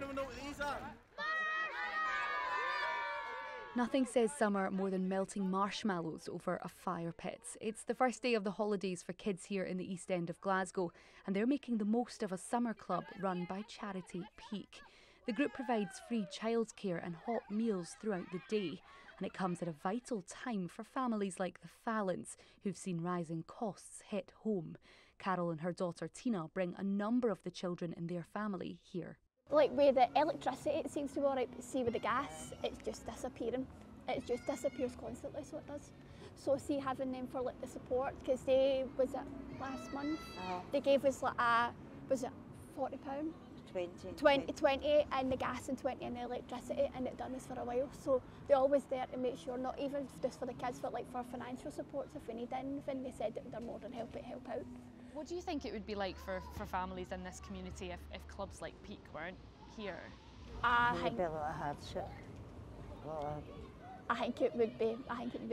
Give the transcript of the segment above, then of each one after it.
anyone know what these are? Nothing says summer more than melting marshmallows over a fire pit. It's the first day of the holidays for kids here in the East End of Glasgow, and they're making the most of a summer club run by charity Peak. The group provides free childcare and hot meals throughout the day, and it comes at a vital time for families like the Fallons, who've seen rising costs hit home. Carol and her daughter Tina bring a number of the children in their family here. Like with the electricity, it seems to be alright, but see with the gas, it's just disappearing. It just disappears constantly, so it does. So see having them for like the support, because they, was it last month? They gave us like was it £40? 20 and the gas and 20 and the electricity, and it done us for a while. So they're always there to make sure, not even just for the kids, but like for financial supports if we need anything. They said that they're more than happy to help out. What do you think it would be like for families in this community if clubs like Peak weren't here? I think a lot of hardship. I think it would be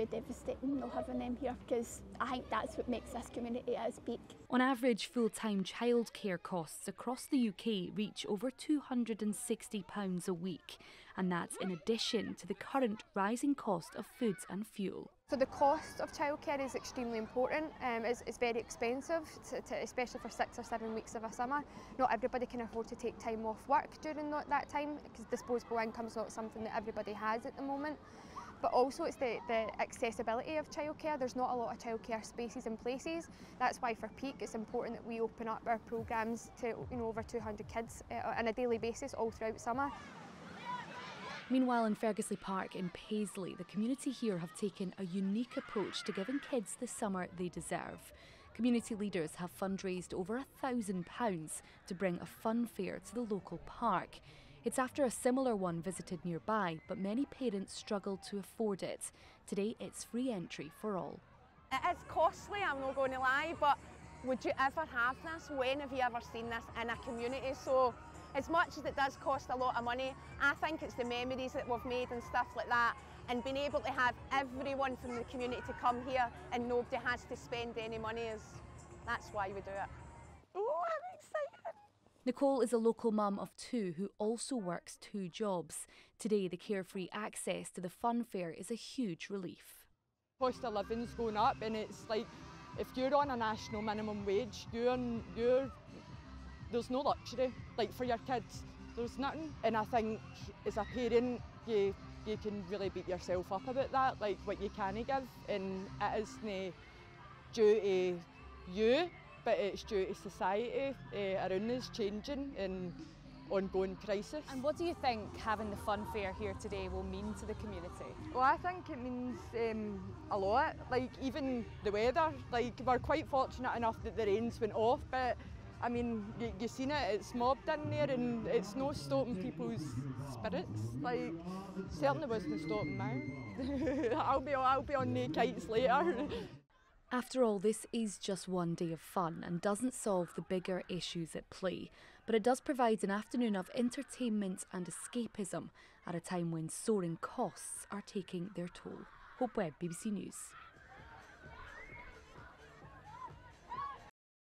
devastating not having them here, because I think that's what makes this community as Peak. On average, full-time childcare costs across the UK reach over £260 a week, and that's in addition to the current rising cost of foods and fuel. So the cost of childcare is extremely important. It's very expensive, especially for 6 or 7 weeks of a summer. Not everybody can afford to take time off work during that time, because disposable income is not something that everybody has at the moment. But also it's the accessibility of childcare. There's not a lot of childcare spaces and places. That's why for Peak it's important that we open up our programmes to over 200 kids on a daily basis all throughout summer. Meanwhile, in Fergusley Park in Paisley, the community here have taken a unique approach to giving kids the summer they deserve. Community leaders have fundraised over £1,000 to bring a fun fair to the local park. It's after a similar one visited nearby, but many parents struggle to afford it. Today, it's free entry for all. It is costly, I'm not going to lie, but would you ever have this? When have you ever seen this in a community? So, as much as it does cost a lot of money, I think it's the memories that we've made and stuff like that, and being able to have everyone from the community to come here and nobody has to spend any money, that's why we do it. Oh, I'm excited! Nicole is a local mum of 2 who also works 2 jobs. Today, the carefree access to the fun fair is a huge relief. Cost of living's going up, and it's like if you're on a national minimum wage, there's no luxury. Like for your kids, there's nothing. And I think as a parent, you can really beat yourself up about that, like what you can't give, and it isn't due to you, but it's due to society around us changing and ongoing crisis. And what do you think having the fun fair here today will mean to the community? Well, I think it means a lot. Like even the weather, like we're quite fortunate enough that the rains went off, but I mean, you've seen it, it's mobbed in there and it's no stopping people's spirits. Like, certainly wasn't stopping mine. I'll be on the kites later. After all, this is just one day of fun and doesn't solve the bigger issues at play, but it does provide an afternoon of entertainment and escapism at a time when soaring costs are taking their toll. Hope Webb, BBC News.